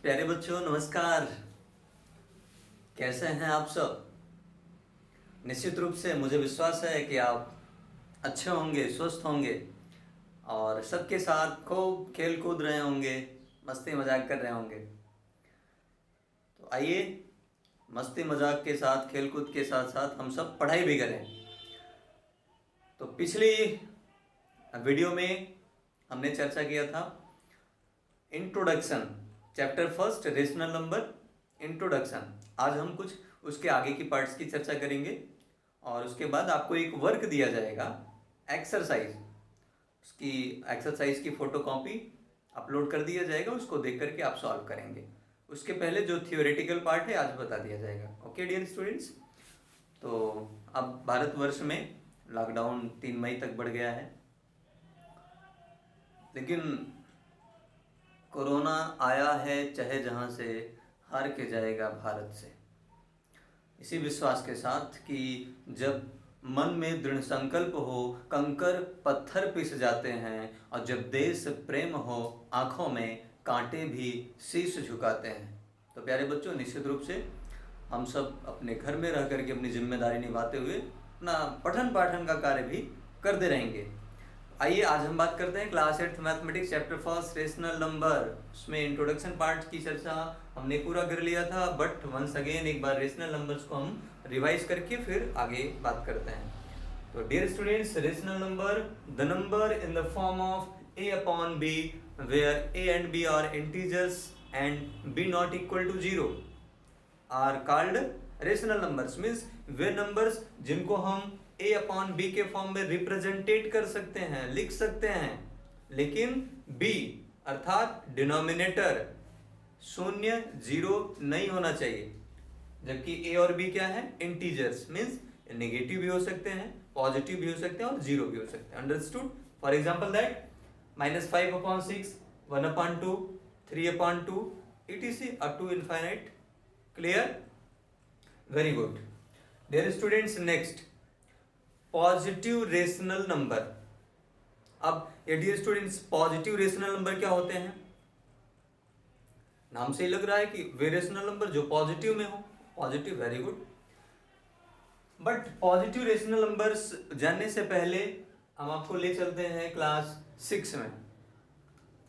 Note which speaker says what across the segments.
Speaker 1: प्यारे बच्चों नमस्कार। कैसे हैं आप सब? निश्चित रूप से मुझे विश्वास है कि आप अच्छे होंगे, स्वस्थ होंगे और सबके साथ खूब खेल कूद रहे होंगे, मस्ती मजाक कर रहे होंगे। तो आइए मस्ती मजाक के साथ, खेल कूद के साथ साथ हम सब पढ़ाई भी करें। तो पिछली वीडियो में हमने चर्चा किया था introduction, chapter first rational number introduction. आज हम कुछ उसके आगे की पार्ट्स की चर्चा करेंगे और उसके बाद आपको एक वर्क दिया जाएगा, एक्सरसाइज। उसकी एक्सरसाइज की फोटो कॉपी अपलोड कर दिया जाएगा, उसको देख करके आप सॉल्व करेंगे। उसके पहले जो थियोरेटिकल पार्ट है आज बता दिया जाएगा। ओके डियर स्टूडेंट्स, तो अब भारतवर्ष में लॉकडाउन 3 मई तक बढ़ गया है, लेकिन कोरोना आया है चाहे जहां से, हार के जाएगा भारत से। इसी विश्वास के साथ कि जब मन में दृढ़ संकल्प हो, कंकर पत्थर पिस जाते हैं, और जब देश प्रेम हो, आंखों में कांटे भी शीश झुकाते हैं। तो प्यारे बच्चों, निश्चित रूप से हम सब अपने घर में रह करके अपनी जिम्मेदारी निभाते हुए अपना पठन पाठन का कार्य भी करते रहेंगे। आइए आज हम बात करते हैं class 8 mathematics chapter first rational number. उसमें इंट्रोडक्शन पार्ट की चर्चा हमने पूरा कर लिया था, बट वंस अगेन एक बार रेशनल नंबर्स को हम रिवाइज करके फिर आगे बात करते हैं। तो dear students, rational number, the number in the form of a upon b where a and b are integers and b not equal to 0 are called rational numbers. Means way numbers जिनको हम a upon b के form में रिप्रेजेंटेट कर सकते हैं, लिख सकते हैं, लेकिन b अर्थात डिनोमिनेटर 0 0 नहीं होना चाहिए। जबकि a और b क्या है? इंटीजर्स। मीन्स नेगेटिव भी हो सकते हैं, पॉजिटिव भी हो सकते हैं और जीरो भी हो सकते हैं। Understood? For example that -5 upon 6, 1 upon 2, 3 upon 2 etc up to infinite। Clear? Very good dear students. Next, positive rational number. अब ये dear students, positive rational number क्या होते हैं? नाम से ही लग रहा है कि वे रेशनल नंबर जो पॉजिटिव में हो। Positive, very good. But positive rational numbers जानने से पहले हम आपको ले चलते हैं क्लास 6 में।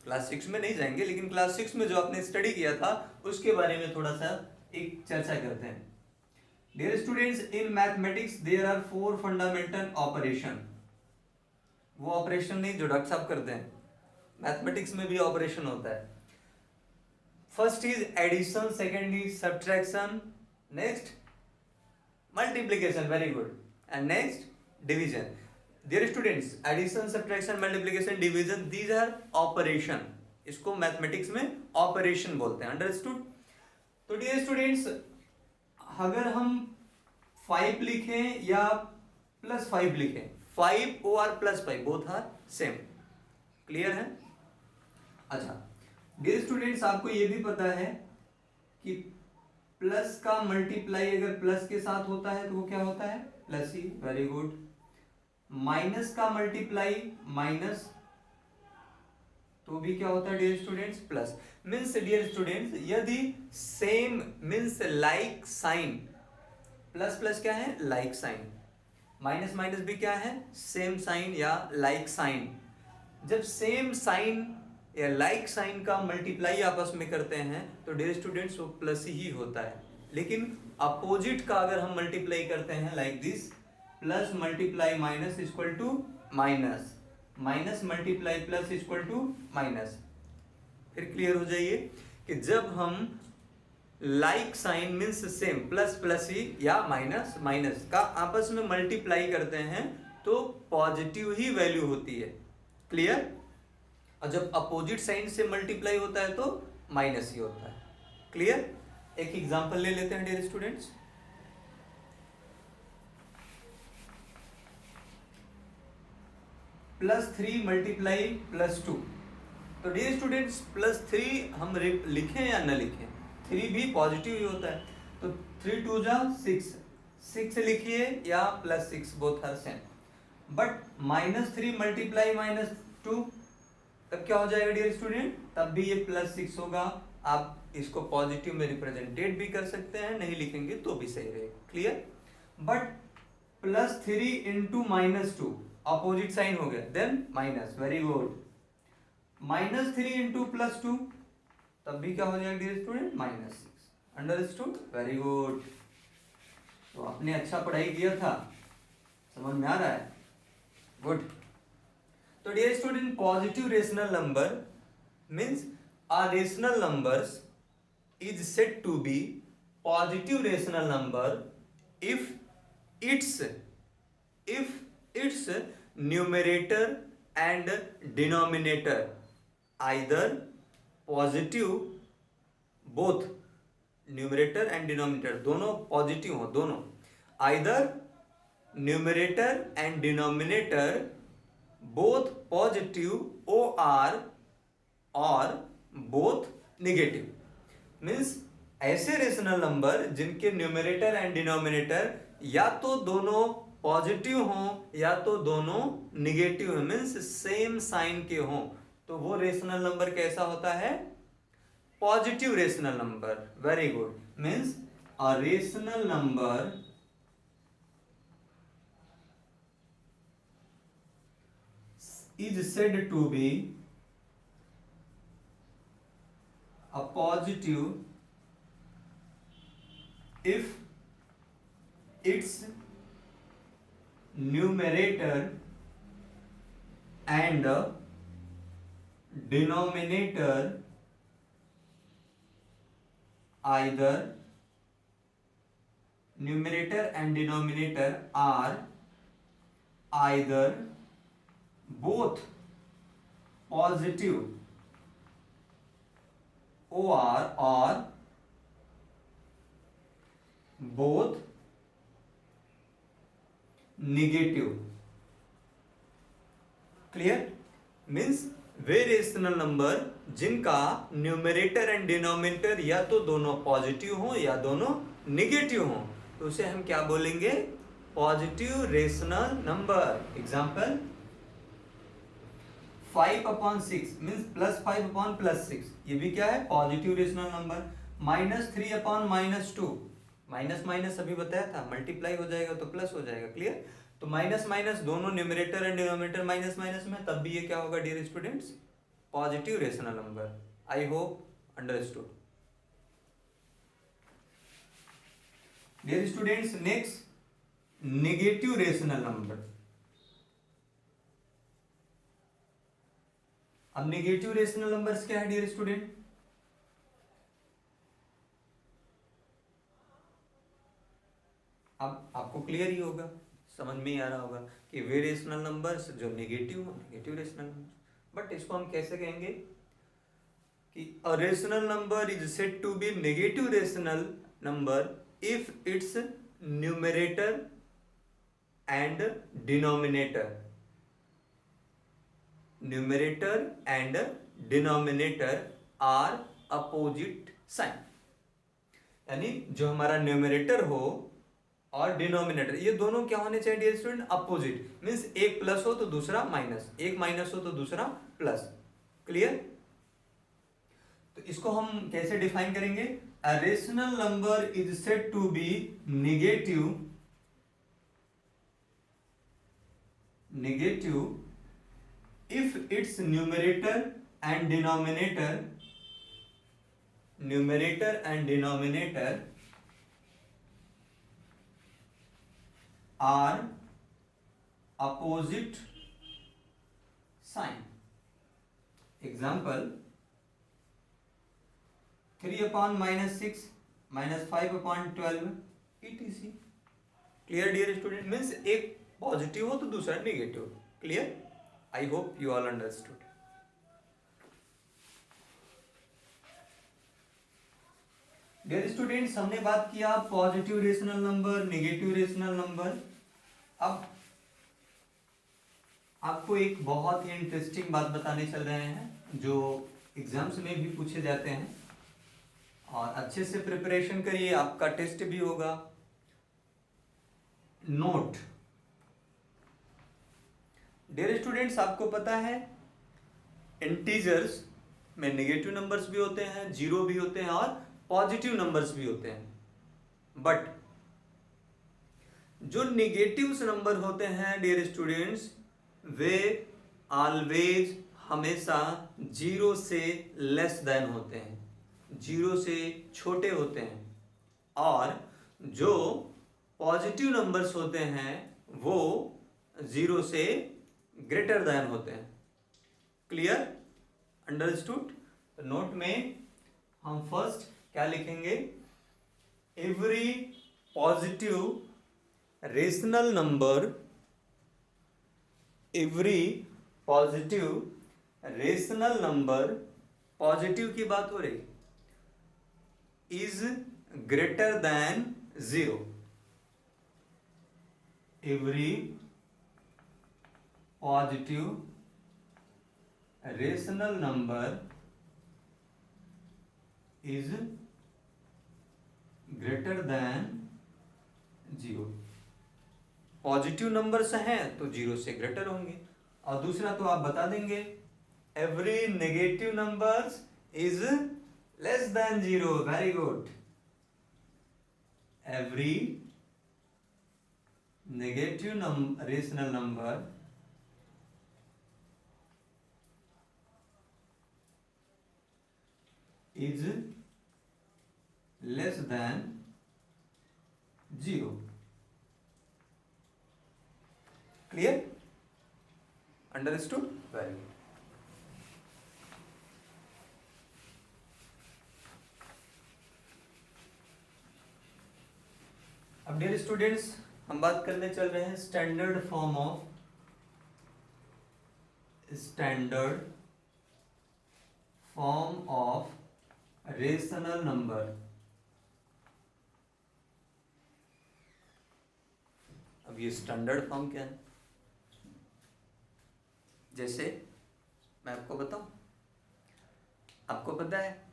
Speaker 1: क्लास 6 में नहीं जाएंगे, लेकिन क्लास 6 में जो आपने स्टडी किया था उसके बारे में थोड़ा सा एक चर्चा करते हैं। Dear students, in mathematics there are 4 fundamental operation। वो ऑपरेशन नहीं जो डॉक्टर साहब करते हैं, मैथमेटिक्स में भी ऑपरेशन होता है। First is addition, second is subtraction, next multiplication, very good, and next division. Dear students, addition, subtraction, multiplication, division, these are operation. इसको मैथमेटिक्स में ऑपरेशन बोलते हैं। अंडरस्टूड? तो डियर स्टूडेंट्स, अगर हम 5 लिखें या +5 लिखें, 5 और +5 बोथ आर सेम। क्लियर है? अच्छा डियर स्टूडेंट्स, आपको ये भी पता है कि प्लस का मल्टीप्लाई अगर प्लस के साथ होता है तो वो क्या होता है? प्लस ही। Very good. माइनस का मल्टीप्लाई माइनस तो भी क्या होता है dear students? Plus. Means dear students, यदि same means like sign, plus plus क्या है? लाइक साइन, माइनस माइनस भी क्या है? सेम साइन या लाइक साइन। जब सेम साइन या लाइक साइन का मल्टीप्लाई आपस में करते हैं तो डियर स्टूडेंट्स वो प्लस ही होता है। लेकिन अपोजिट का अगर हम मल्टीप्लाई करते हैं like this, plus multiply minus equal to minus, minus multiply plus equal to minus. फिर क्लियर हो जाइए कि जब हम like sign means same, plus plus ही या माइनस माइनस का आपस में मल्टीप्लाई करते हैं तो पॉजिटिव ही वैल्यू होती है। क्लियर? और जब अपोजिट साइन से मल्टीप्लाई होता है तो माइनस ही होता है। क्लियर? एक एग्जांपल ले लेते हैं डियर स्टूडेंट्स। +3 मल्टीप्लाई +2। तो डियर स्टूडेंट्स, +3 हम लिखें या न लिखें, 3 भी पॉजिटिव ही होता है। तो 3 2 जा 6, 6 लिखिए या +6, both are same. But -3 multiply -2 तब क्या हो जाएगा डियर स्टूडेंट? तब भी ये +6 होगा। आप इसको पॉजिटिव में रिप्रेजेंटेट भी कर सकते हैं, नहीं लिखेंगे तो भी सही रहेगा, clear. But +3 into -2 opposite sign हो गया, then minus, very good. -3 into +2 तब भी क्या हो जाएगा dear student, -6, understood, very good. तो आपने अच्छा पढ़ाई किया था, समझ में आ रहा है, गुड। तो dear student positive rational number means a rational numbers is said to be positive rational number if its numerator and denominator either positive, both numerator and denominator दोनों पॉजिटिव हो, दोनों either numerator and denominator both positive or both negative. Means ऐसे rational number जिनके numerator and denominator या तो दोनों positive हों या तो दोनों निगेटिव हों, मीन्स सेम साइन के हों, तो वो रेशनल नंबर कैसा होता है, positive rational number, very good. Means a rational number is said to be a positive if its numerator and denominator either are either both positive or both negative, clear. Means way rational number जिनका numerator and denominator या तो दोनों positive हो या दोनों negative हो, तो उसे हम क्या बोलेंगे, positive rational number. Example 5/6 means +5/+6, ये भी क्या है, positive rational number. -3/-2 minus minus अभी बताया था, मल्टीप्लाई हो जाएगा तो प्लस हो जाएगा, क्लियर। तो माइनस माइनस दोनों numerator and denominator minus minus में, तब भी ये क्या होगा dear students, positive rational number. I hope understood. Dear students next negative rational number. अब नेगेटिव रेशनल नंबर्स क्या है डियर स्टूडेंट, अब आपको क्लियर ही होगा, समझ में ही आ रहा होगा कि वे रेशनल नंबर्स जो नेगेटिव हो, नेगेटिव रेशनल नंबर। बट इसको हम कैसे कहेंगे कि a rational number is said to be negative rational number if its numerator and denominator are opposite sign, यानी जो हमारा न्यूमरेटर हो और डिनोमिनेटर ये दोनों क्या होने चाहिए डियर स्टूडेंट, अपोजिट। मींस एक प्लस हो तो दूसरा माइनस, एक माइनस हो तो दूसरा प्लस, क्लियर। तो इसको हम कैसे डिफाइन करेंगे, a rational number is said to be negative if its numerator and denominator are opposite sign। Example 3/-6 -5/12 etc। Clear dear student, means एक पॉजिटिव हो तो दूसरा negative, clear. I hope you all understood. Dear students हमने बात किया positive rational number, negative rational number. अब आपको एक बहुत ही इंटरेस्टिंग बात बताने चल रहे हैं जो एग्जाम्स में भी पूछे जाते हैं, और अच्छे से प्रिपरेशन करिए, आपका टेस्ट भी होगा। नोट डियर स्टूडेंट्स, आपको पता है इंटीजर्स में नेगेटिव नंबर्स भी होते हैं, जीरो भी होते हैं और पॉजिटिव नंबर्स भी होते हैं। बट जो नेगेटिव नंबर होते हैं डियर स्टूडेंट्स, वे ऑलवेज हमेशा जीरो से लेस देन होते हैं, जीरो से छोटे होते हैं। और जो पॉजिटिव नंबर्स होते हैं वो जीरो से ग्रेटर देन होते हैं। Clear, understood? नोट में हम फर्स्ट क्या लिखेंगे, every positive rational number, every positive rational number, positive की बात हो रही, is greater than zero. Every positive rational number is greater than zero. Positive numbers हैं तो जीरो से ग्रेटर होंगे। और दूसरा तो आप बता देंगे, every negative numbers is less than zero. Very good. Every negative rational number is less than zero. Clear? Understood? Very good. अब डियर स्टूडेंट्स हम बात करने चल रहे हैं standard form of rational number. अब ये स्टैंडर्ड फॉर्म क्या है? जैसे मैं आपको बताऊं, आपको पता है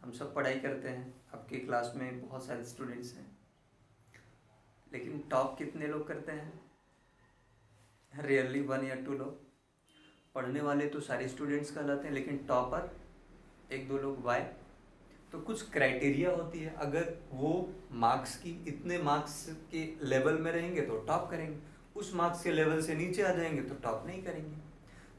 Speaker 1: हम सब पढ़ाई करते हैं, आपकी क्लास में बहुत सारे स्टूडेंट्स हैं, लेकिन टॉप कितने लोग करते हैं? रियरली 1 या 2 लोग। पढ़ने वाले तो सारे स्टूडेंट्स कहलाते हैं, लेकिन टॉपर 1-2 लोग। वाई? तो कुछ क्राइटेरिया होती है, अगर वो मार्क्स की इतने मार्क्स के लेवल में रहेंगे तो टॉप करेंगे, उस मार्क्स के लेवल से नीचे आ जाएंगे तो टॉप नहीं करेंगे।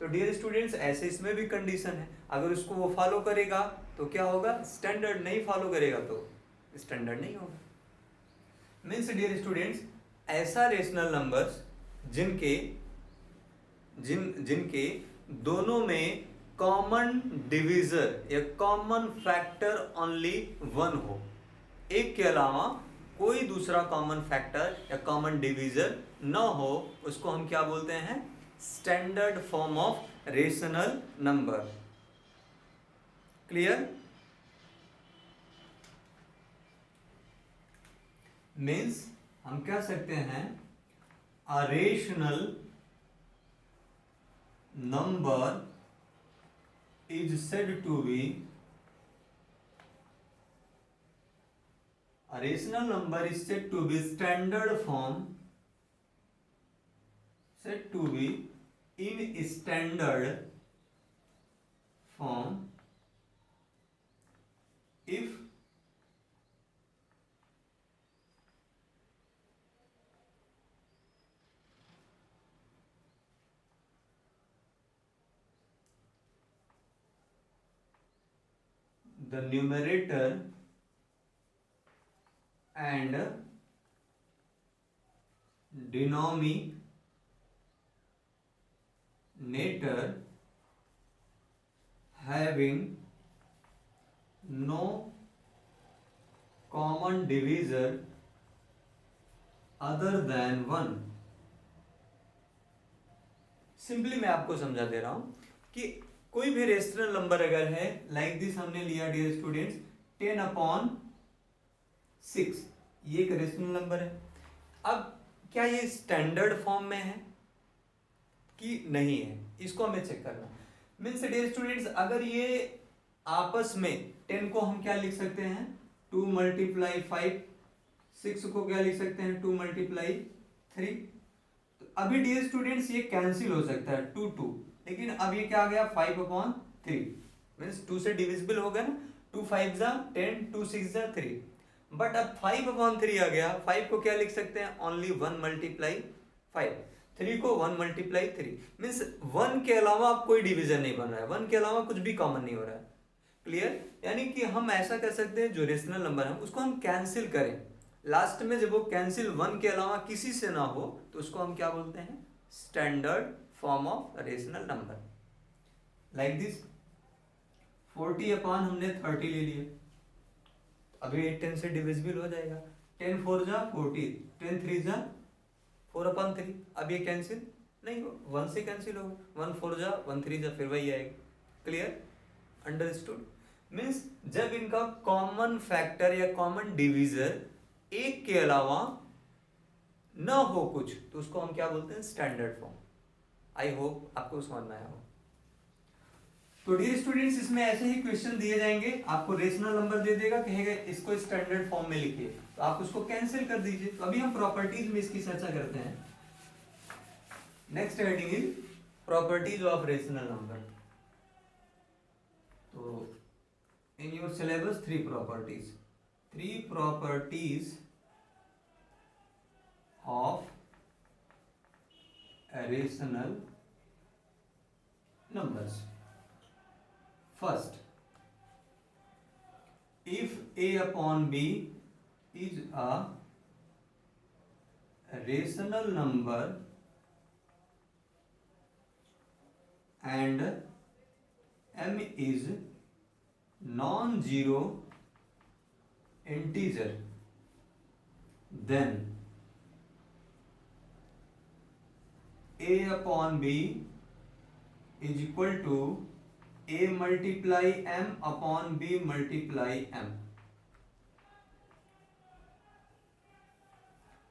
Speaker 1: तो डियर स्टूडेंट्स ऐसे इसमें भी कंडीशन है, अगर उसको वो फॉलो करेगा तो क्या होगा? स्टैंडर्ड। नहीं फॉलो करेगा तो स्टैंडर्ड नहीं होगा। मीन्स डियर स्टूडेंट्स, ऐसा रेशनल नंबर्स जिनके दोनों में कॉमन डिवीजर या कॉमन फैक्टर ओनली 1 हो, एक के अलावा कोई दूसरा कॉमन फैक्टर या कॉमन डिवीजर न हो, उसको हम क्या बोलते हैं? Standard form of rational number. Clear? Means हम कह सकते हैं अ rational number is said to be, a rational number is said to be standard form, said to be in standard form if the numerator and denominator having no common divisor other than 1। Simply मैं आपको समझा दे रहा हूं कि कोई भी rational number अगर है, लाइक दिस हमने लिया डियर स्टूडेंट्स 10/6, ये एक रेशनल नंबर है। अब क्या ये स्टैंडर्ड फॉर्म में है कि नहीं है, इसको हमें चेक करना। मीन्स डियर स्टूडेंट्स, अगर ये आपस में 10 को हम क्या लिख सकते हैं? 2 × 5। 6 को क्या लिख सकते हैं? 2 × 3। तो अभी डियर स्टूडेंट्स ये कैंसिल हो सकता है 2 2, लेकिन अब ये क्या आ गया? 5/3। मीन्स 2 से डिविजिबल होगा ना, 2 5 जा 10, 2 6 जा 3, बट अब 5/3 आ गया, 5 को क्या लिख सकते हैं, ओनली 1 मल्टीप्लाई 5, 3 को 1 मल्टीप्लाई 3, मीन्स 1 के अलावा अब कोई डिवीजन नहीं बन रहा है, 1 के अलावा कुछ भी कॉमन नहीं हो रहा है। क्लियर? यानी कि हम ऐसा कर सकते हैं, जो रेशनल नंबर है उसको हम कैंसिल करें, लास्ट में जब वो कैंसिल 1 के अलावा किसी से ना हो तो उसको हम क्या बोलते हैं, standard form of rational number. Like this 40 हमने 30 ले लिया, अभी 10 से डिविजिबल हो जाएगा, 10 4 जा 40, 10 3 जा 4/3, अब ये कैंसिल नहीं हो, 1 से कैंसिल होगा, 1 4 जा 1 3 जा, फिर वही आएगा। क्लियर? अंडरस्टूड? मीन्स जब इनका कॉमन फैक्टर या कॉमन डिवीजर एक के अलावा न हो कुछ, तो उसको हम क्या बोलते हैं, स्टैंडर्ड फॉर्म। आई होप आपको समझ में आया हो। तो डियर स्टूडेंट्स, इसमें ऐसे ही क्वेश्चन दिए जाएंगे, आपको रेशनल नंबर दे देगा, कहेगा इसको स्टैंडर्ड फॉर्म में लिखिए, तो आप उसको कैंसिल कर दीजिए। तो अभी हम प्रॉपर्टीज में इसकी चर्चा करते हैं। Next heading is properties of rational number. तो in your syllabus 3 properties of rational numbers. First, if A upon B is a rational number and M is non-zero integer, then A upon B is equal to A multiply M upon B multiply M।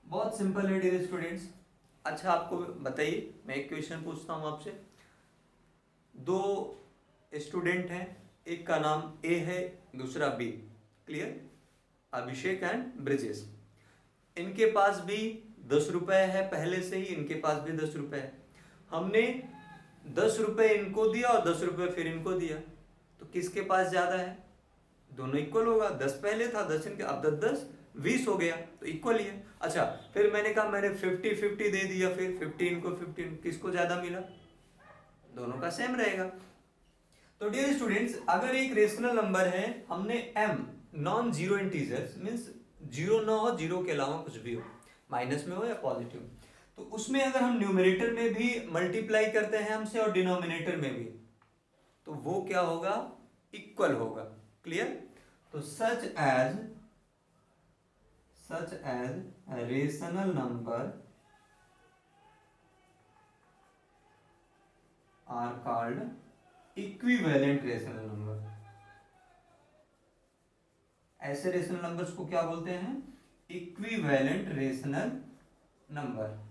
Speaker 1: बहुत simple है dear students. अच्छा आपको बताइए, मैं एक question पूछता हूं आपसे। 2 स्टूडेंट हैं, एक का नाम ए है, दूसरा B. Clear? Abhishek and Brijesh. इनके पास भी 10 रुपए है, पहले से ही इनके पास भी 10 रुपए है। हमने 10 रुपए इनको दिया और 10 रुपए फिर इनको दिया, तो किसके पास ज्यादा है? दोनों इक्वल होगा, 10 पहले था, 10 इनके, अब 10 10 20 हो गया, तो इक्वल ही है। अच्छा, फिर मैंने कहा मैंने 50-50 दे दिया, फिर 50 इनको 50, किसको ज्यादा मिला? दोनों का सेम रहेगा। तो डियर स्टूडेंट्स, अगर एक रेशनल नंबर है, हमने m non zero integers, means zero ना हो, जीरो के अलावा कुछ भी हो, माइनस में हो या पॉजिटिव, तो उसमें अगर हम न्यूमरेटर में भी मल्टीप्लाई करते हैं हमसे और डिनोमिनेटर में भी, तो वो क्या होगा? इक्वल होगा। क्लियर? तो such as rational number are called equivalent rational number. ऐसे रेशनल नंबर्स को क्या बोलते हैं? Equivalent rational number.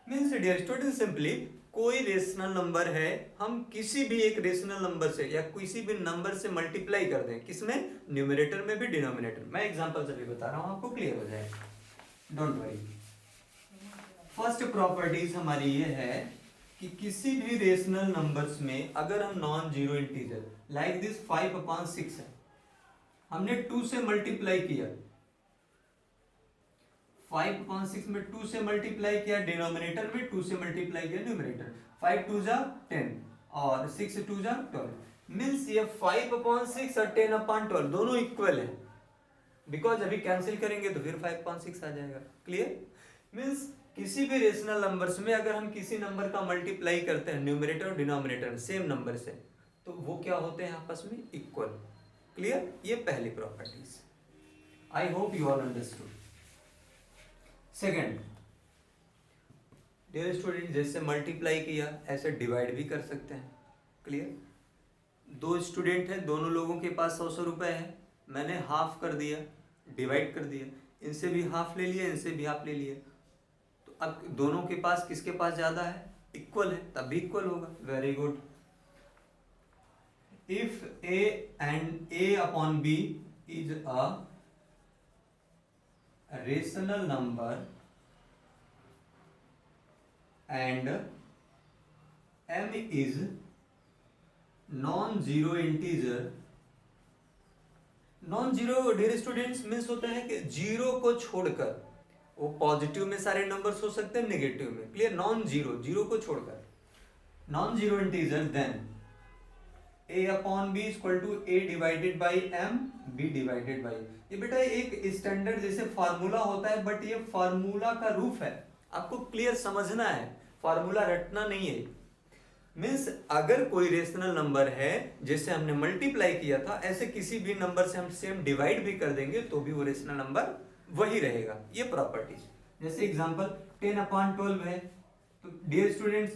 Speaker 1: Means dear student, simply कोई रेशनल नंबर है, हम किसी भी एक रेशनल नंबर से या किसी भी नंबर से मल्टीप्लाई कर दें, किसमें? न्यूमरेटर में भी डिनोमिनेटर। मैं एग्जांपल से भी बता रहा हूं, आपको क्लियर हो जाएगा, डोंट वरी। फर्स्ट प्रॉपर्टीज हमारी ये है कि किसी भी रेशनल नंबर्स में अगर हम non zero integer like this 5/6 है, हमने 2 से मल्टीप्लाई किया, 5/6 में 2 से मल्टीप्लाई किया, डिनोमिनेटर में 2 से मल्टीप्लाई किया न्यूमरेटर, 5 2 जा 10 और 6 2 जा 12, मीन्स ये 5/6 और 10/12 दोनों इक्वल है, बिकॉज अभी कैंसिल करेंगे तो फिर 5/6 आ जाएगा। क्लियर? मीन्स किसी भी रेशनल नंबर्स में अगर हम किसी नंबर का मल्टीप्लाई करते हैं न्यूमरेटर और डिनोमिनेटर सेम नंबर से, तो वो क्या होते हैं? आपस में इक्वल। क्लियर? ये पहली properties. I hope you all understood. Second, dear student, जैसे मल्टीप्लाई किया ऐसे डिवाइड भी कर सकते हैं। क्लियर? 2 स्टूडेंट हैं, दोनों लोगों के पास 100 रुपए है, मैंने हाफ कर दिया, डिवाइड कर दिया, इनसे भी हाफ ले लिया, इनसे भी हाफ ले लिया, तो अब दोनों के पास किसके पास ज्यादा है? इक्वल है, तब भी इक्वल होगा। Very good. If a and a upon b is a rational number and m is non zero integer, non zero dear students means होता है कि जीरो को छोड़कर, वो पॉजिटिव में सारे नंबर्स हो सकते हैं, नेगेटिव में, क्लियर, नॉन जीरो, जीरो को छोड़कर non zero integer, then a upon B equal to a divided by m, b divided by, ये बेटा एक स्टैंडर्ड जैसे फार्मूला होता है, बट ये फार्मूला का रूप है, आपको क्लियर समझना है, फार्मूला रटना नहीं है। मीन्स अगर कोई रेशनल नंबर है जैसे हमने मल्टीप्लाई किया था, ऐसे किसी भी नंबर से हम सेम डिवाइड भी कर देंगे तो भी वो रेशनल नंबर वही रहेगा, ये प्रॉपर्टीज। जैसे एग्जांपल 10/12 है, तो डियर स्टूडेंट्स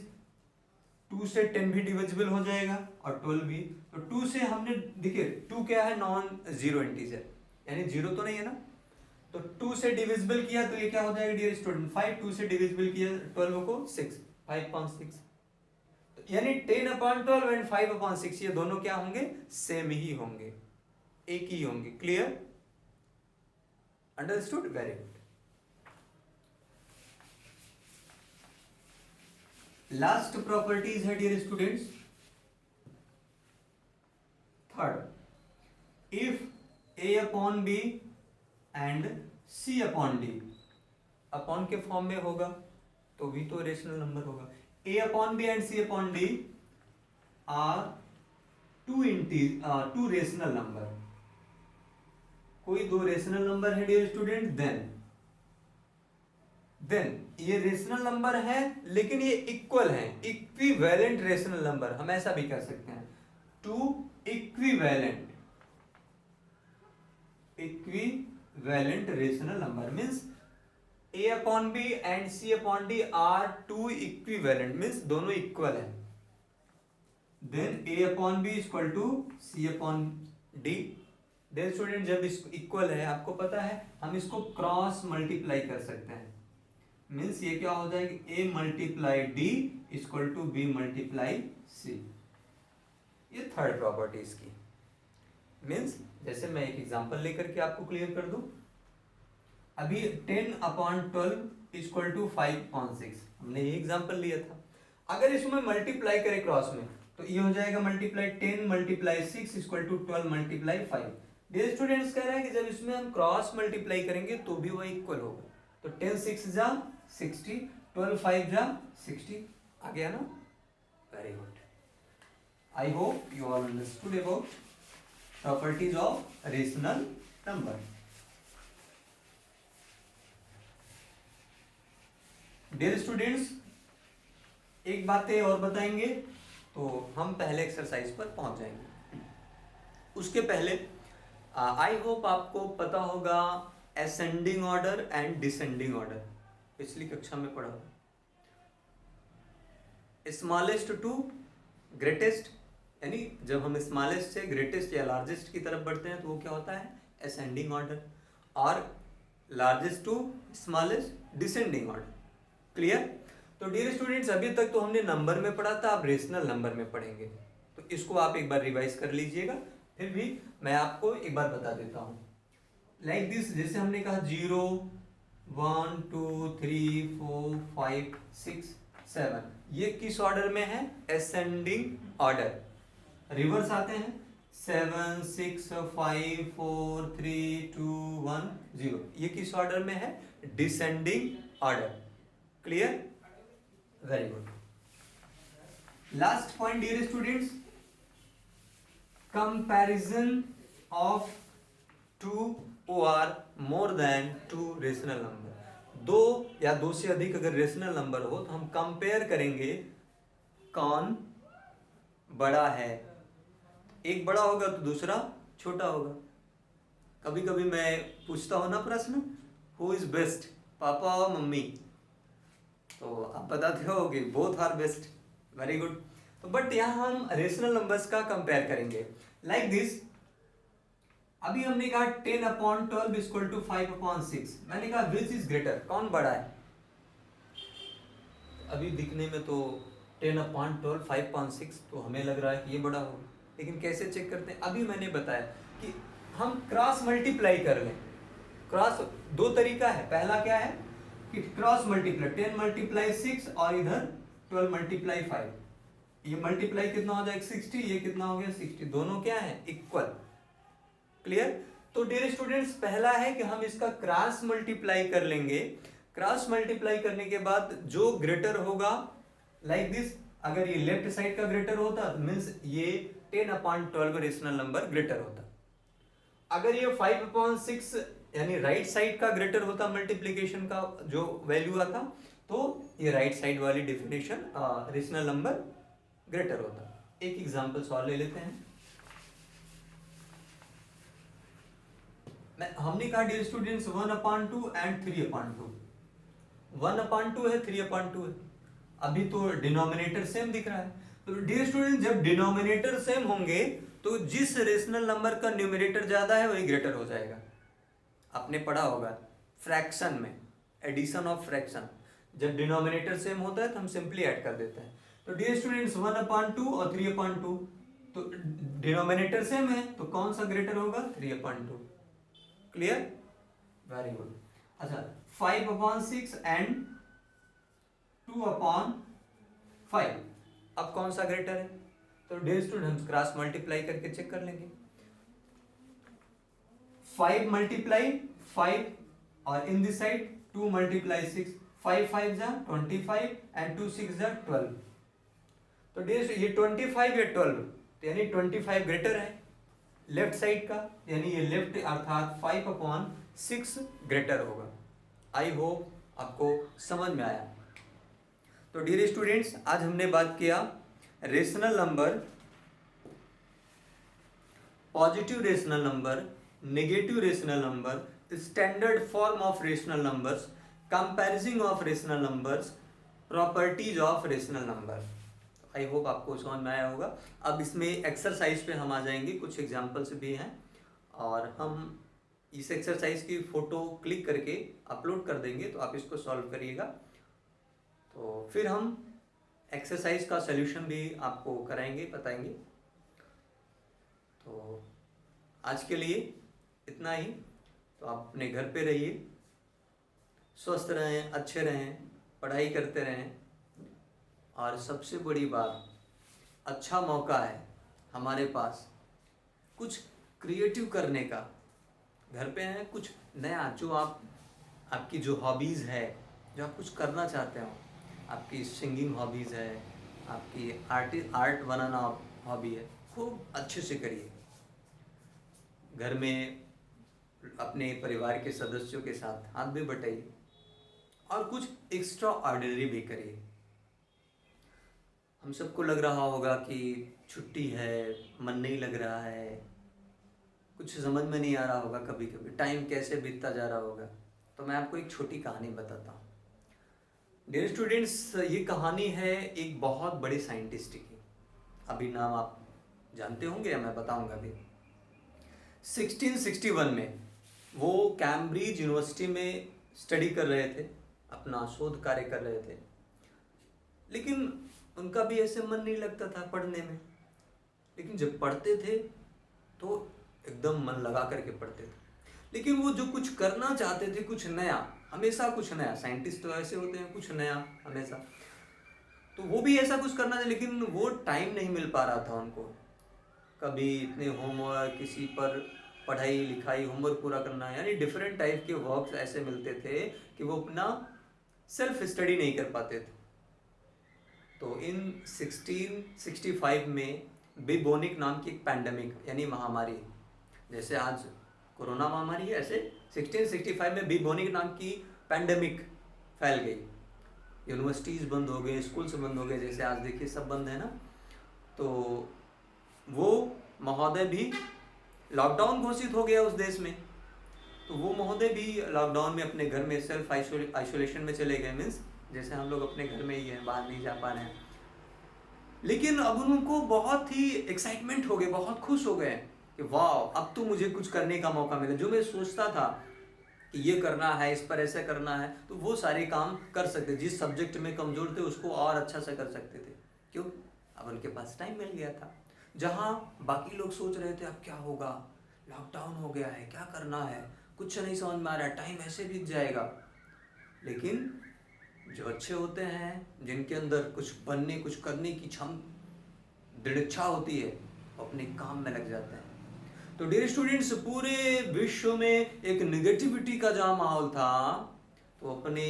Speaker 1: 2 से 10 भी डिविजिबल हो जाएगा और 12 भी, तो 2 से हमने देखिए 2 क्या है, नॉन जीरो इंटीजर, यानी जीरो तो नहीं है ना, तो 2 से डिविजिबल किया तो ये क्या हो जाएगा डियर स्टूडेंट 5, 2 से डिविजिबल किया 12 को 6, 5/6, यानी 10/12 एंड 5/6 ये दोनों क्या होंगे, सेम ही होंगे, एक ही होंगे, clear, understood, very good. Last properties है dear students, third, if a upon B and c upon D, upon के फॉर्म में होगा तो भी तो रेशनल नंबर होगा, a upon B and c upon D are two rational number, कोई दो रेशनल नंबर है डियर स्टूडेंट, देन ये रेशनल नंबर है लेकिन ये इक्वल है, इक्विवेलेंट रेशनल नंबर हम ऐसा भी कह सकते हैं, two equivalent rational number means a upon B and c upon D are two equivalent means दोनों इक्वल है, then a upon B equal to c upon D. Then student जब इसको इक्वल है, आपको पता है हम इसको क्रॉस मल्टीप्लाई कर सकते हैं, मीन्स ये क्या हो जाएगा, a multiply D equal to b multiply c, ये थर्ड प्रॉपर्टी इसकी। मीन्स जैसे मैं एक एग्जांपल लेकर के आपको क्लियर कर दूं, अभी 10/12 इक्वल टू 5/6 हमने ये एग्जांपल लिया था, अगर इसमें मल्टीप्लाई करें क्रॉस में तो ये हो जाएगा multiply 10 multiply 6 equal to 12 multiply 5। Dear students कह रहा है कि जब इसमें हम क्रॉस मल्टीप्लाई करेंगे तो भी वह इक्वल होगा, तो 10 6 जा 60, 12 5 जा 60, आ गया ना, very good. I hope you all understood about properties of rational number. Dear students एक बातें और बताएंगे तो हम पहले एक्सरसाइज पर पहुंच जाएंगे, उसके पहले आई होप आपको पता होगा ascending order and descending order, पिछली कक्षा में पढ़ा, स्मॉलेस्ट टू ग्रेटेस्ट, यानी जब हम स्मॉलेस्ट से ग्रेटेस्ट या लार्जेस्ट की तरफ बढ़ते हैं तो वो क्या होता है, असेंडिंग ऑर्डर, और largest to smallest descending order, clear. तो डियर स्टूडेंट्स अभी तक तो हमने नंबर में पढ़ा था, अब रेशनल नंबर में पढ़ेंगे, तो इसको आप एक बार रिवाइज कर लीजिएगा, फिर भी मैं आपको एक बार बता देता हूं, लाइक दिस, जैसे हमने कहा 0 1 2 3 4 5 6 7, ये किस ऑर्डर में है, असेंडिंग ऑर्डर, रिवर्स आते हैं 7 6 5 4 3 2 1 0, ये किस ऑर्डर में है, descending order, clear, very good. Last point dear students, comparison of two or more than two rational number, दो या दो से अधिक अगर रेशनल नंबर हो तो हम कंपेयर करेंगे कौन बड़ा है, एक बड़ा होगा तो दूसरा छोटा होगा। कभी कभी मैं पूछता हूं ना प्रश्न, हु इज बेस्ट, पापा और मम्मी, तो आप बताते होगे both are best, very good. तो बट यहाँ हम रेशनल नंबर्स का कंपेयर करेंगे, लाइक दिस, अभी हमने कहा 10/12 इक्वल टू 5/6, मैंने कहा विच इज ग्रेटर, कौन बड़ा है, अभी दिखने में तो 10/12 5/6 तो हमें लग रहा है कि ये बड़ा होगा, लेकिन कैसे चेक करते हैं, अभी मैंने बताया कि हम क्रॉस मल्टीप्लाई कर लें, क्रॉस दो तरीका है, पहला क्या है कि क्रॉस मल्टीप्लाई 10 मल्टीप्लाई 6 और इधर 12 मल्टीप्लाई 5, ये मल्टीप्लाई कितना हो जाएगा 60, ये कितना हो गया 60, दोनों क्या है इक्वल। क्लियर। तो डियर स्टूडेंट्स पहला है कि हम इसका क्रॉस मल्टीप्लाई कर लेंगे। क्रॉस मल्टीप्लाई करने के बाद जो ग्रेटर होगा लाइक दिस, अगर ये लेफ्ट साइड का ग्रेटर होता मीन्स ये 10/12 रेशनल नंबर ग्रेटर होता। अगर ये 5/6 यानी राइट साइड का ग्रेटर होता मल्टीप्लिकेशन का जो वैल्यू आता, तो ये राइट साइड वाली डेफिनेशन रेशनल नंबर ग्रेटर होता। एक एग्जांपल सॉल्व ले लेते हैं। हमने कहा डियर स्टूडेंट्स 1/2 एंड 3/2, 1/2 है 3/2 है। अभी तो डिनोमिनेटर सेम दिख रहा है, तो डियर स्टूडेंट जब डिनोमिनेटर सेम होंगे तो जिस रेशनल नंबर का न्यूमरेटर ज्यादा है वही ग्रेटर हो जाएगा। आपने पढ़ा होगा फ्रैक्शन में, एडिशन ऑफ फ्रैक्शन, जब डिनोमिनेटर सेम होता है तो हम सिंपली ऐड कर देते हैं। तो डियर स्टूडेंट्स 1/2 और 3/2, तो डिनोमिनेटर सेम है तो कौन सा ग्रेटर होगा 3/2। Clear, very good. अच्छा 5/6 एंड 2/5, अब कौन सा ग्रेटर है? तो डियर स्टूडेंट हम क्रॉस मल्टीप्लाई करके चेक कर लेंगे। 5 मल्टीप्लाई 5 और इन दिस साइड 2 मल्टीप्लाई 6, 5 5 जा 25 एंड 2 6 जा 12। तो डियर ये 25 या 12, तो यानी 25 ग्रेटर है लेफ्ट साइड का, यानी ये लेफ्ट अर्थात 5/6 ग्रेटर होगा। आई होप आपको समझ में आया। तो डियर स्टूडेंट्स आज हमने बात किया rational number, positive rational number, negative rational number, standard form of rational numbers, comparison of rational numbers, properties of rational number. I hope आपको समझ में आया होगा। अब इसमें एक्सरसाइज पे हम आ जाएंगे, कुछ एग्जांपल्स भी हैं और हम इस एक्सरसाइज की फोटो क्लिक करके अपलोड कर देंगे, तो आप इसको सॉल्व करिएगा। तो फिर हम एक्सरसाइज का सॉल्यूशन भी आपको कराएंगे, बताएंगे। तो आज के लिए इतना ही। तो आप अपने घर पे रहिए, स्वस्थ रहें, अच्छे रहें, पढ़ाई करते रहें, और सबसे बड़ी बात, अच्छा मौका है हमारे पास कुछ क्रिएटिव करने का। घर पे हैं, कुछ नया जो आपकी जो हॉबीज़ है, जो आप कुछ करना चाहते हो, आपकी सिंगिंग हॉबीज़ है, आपकी आर्ट बनाना हॉबी है, खूब अच्छे से करिए। घर में अपने परिवार के सदस्यों के साथ हाथ भी बटाइए और कुछ एक्स्ट्रा ऑर्डिनरी भी करिए। हम सबको लग रहा होगा कि छुट्टी है, मन नहीं लग रहा है, कुछ समझ में नहीं आ रहा होगा, कभी कभी टाइम कैसे बीतता जा रहा होगा। तो मैं आपको एक छोटी कहानी बताता हूँ। डियर स्टूडेंट्स ये कहानी है एक बहुत बड़े साइंटिस्ट की, अभी नाम आप जानते होंगे या मैं बताऊंगा अभी। 1661 में वो कैम्ब्रिज यूनिवर्सिटी में स्टडी कर रहे थे, अपना शोध कार्य कर रहे थे, लेकिन उनका भी ऐसे मन नहीं लगता था पढ़ने में। लेकिन जब पढ़ते थे तो एकदम मन लगा करके पढ़ते थे। लेकिन वो जो कुछ करना चाहते थे, कुछ नया, हमेशा कुछ नया, साइंटिस्ट तो ऐसे होते हैं, कुछ नया हमेशा, तो वो भी ऐसा कुछ करना था, लेकिन वो टाइम नहीं मिल पा रहा था उनको। कभी इतने होमवर्क, किसी पर पढ़ाई लिखाई होमवर्क पूरा करना, यानी डिफरेंट टाइप के वर्क्स ऐसे मिलते थे कि वो अपना सेल्फ स्टडी नहीं कर पाते थे। तो इन 1665 में बिबोनिक नाम की एक पैंडेमिक यानी महामारी, जैसे आज कोरोना महामारी है, ऐसे 1665 में बिबोनिक नाम की पैंडेमिक फैल गई। यूनिवर्सिटीज़ बंद हो गए, स्कूल्स बंद हो गए, जैसे आज देखिए सब बंद है ना। तो वो महोदय भी लॉकडाउन घोषित हो गया उस देश में, तो वो महोदय भी लॉकडाउन में अपने घर में सेल्फ आइसोलेशन में चले गए। मीन्स जैसे हम लोग अपने घर में ही हैं, बाहर नहीं जा पा रहे हैं। लेकिन अब उनको बहुत ही एक्साइटमेंट हो गए, बहुत खुश हो गए कि वाह अब तो मुझे कुछ करने का मौका मिला। जो मैं सोचता था कि ये करना है, इस पर ऐसा करना है, तो वो सारे काम कर सकते। जिस सब्जेक्ट में कमजोर थे उसको और अच्छा से कर सकते थे। क्यों? अब उनके पास टाइम मिल गया था। जहाँ बाकी लोग सोच रहे थे अब क्या होगा, लॉकडाउन हो गया है, क्या करना है, कुछ नहीं समझ में आ रहा है, टाइम ऐसे बीत जाएगा। लेकिन जो अच्छे होते हैं, जिनके अंदर कुछ बनने, कुछ करने की दृढ़ इच्छा होती है, अपने काम में लग जाते हैं। तो डियर स्टूडेंट्स, पूरे विश्व में एक निगेटिविटी का जहाँ माहौल था, तो अपने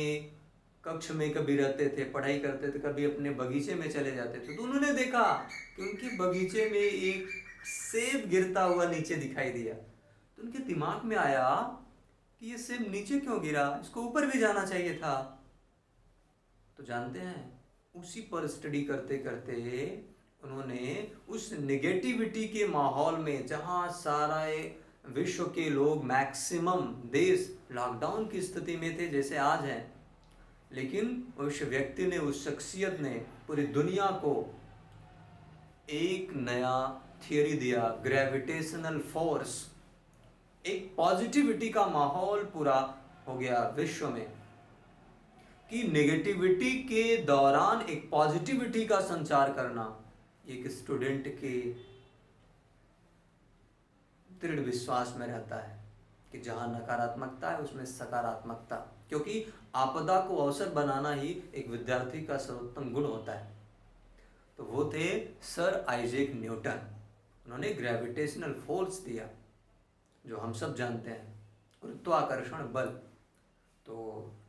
Speaker 1: कक्ष में कभी रहते थे, पढ़ाई करते थे, कभी अपने बगीचे में चले जाते थे, तो उन्होंने देखा कि उनके बगीचे में एक सेब गिरता हुआ नीचे दिखाई दिया। तो उनके दिमाग में आया कि ये सेब नीचे क्यों गिरा, इसको ऊपर भी जाना चाहिए था। तो जानते हैं, उसी पर स्टडी करते करते उन्होंने उस नेगेटिविटी के माहौल में, जहां सारा विश्व के लोग, मैक्सिमम देश लॉकडाउन की स्थिति में थे जैसे आज हैं, लेकिन उस व्यक्ति ने, उस शख्सियत ने पूरी दुनिया को एक नया थियरी दिया, ग्रेविटेशनल फोर्स। एक पॉजिटिविटी का माहौल पूरा हो गया विश्व में कि नेगेटिविटी के दौरान एक पॉजिटिविटी का संचार करना एक स्टूडेंट के दृढ़ विश्वास में रहता है कि जहां नकारात्मकता है उसमें सकारात्मकता, क्योंकि आपदा को अवसर बनाना ही एक विद्यार्थी का सर्वोत्तम गुण होता है। तो वो थे सर आइजैक न्यूटन। उन्होंने ग्रेविटेशनल फोर्स दिया, जो हम सब जानते हैं, गुरुत्वाकर्षण बल। तो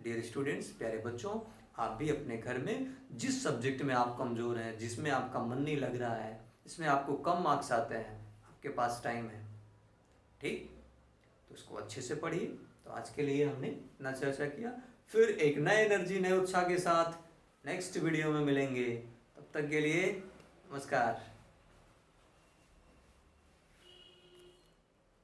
Speaker 1: डियर स्टूडेंट्स, प्यारे बच्चों, आप भी अपने घर में जिस सब्जेक्ट में आप कमज़ोर हैं, जिसमें आपका मन नहीं लग रहा है, इसमें आपको कम मार्क्स आते हैं, आपके पास टाइम है, ठीक, तो उसको अच्छे से पढ़िए। तो आज के लिए हमने इतना चर्चा किया, फिर एक नए एनर्जी, नए उत्साह के साथ नेक्स्ट वीडियो में मिलेंगे। तब तक के लिए नमस्कार।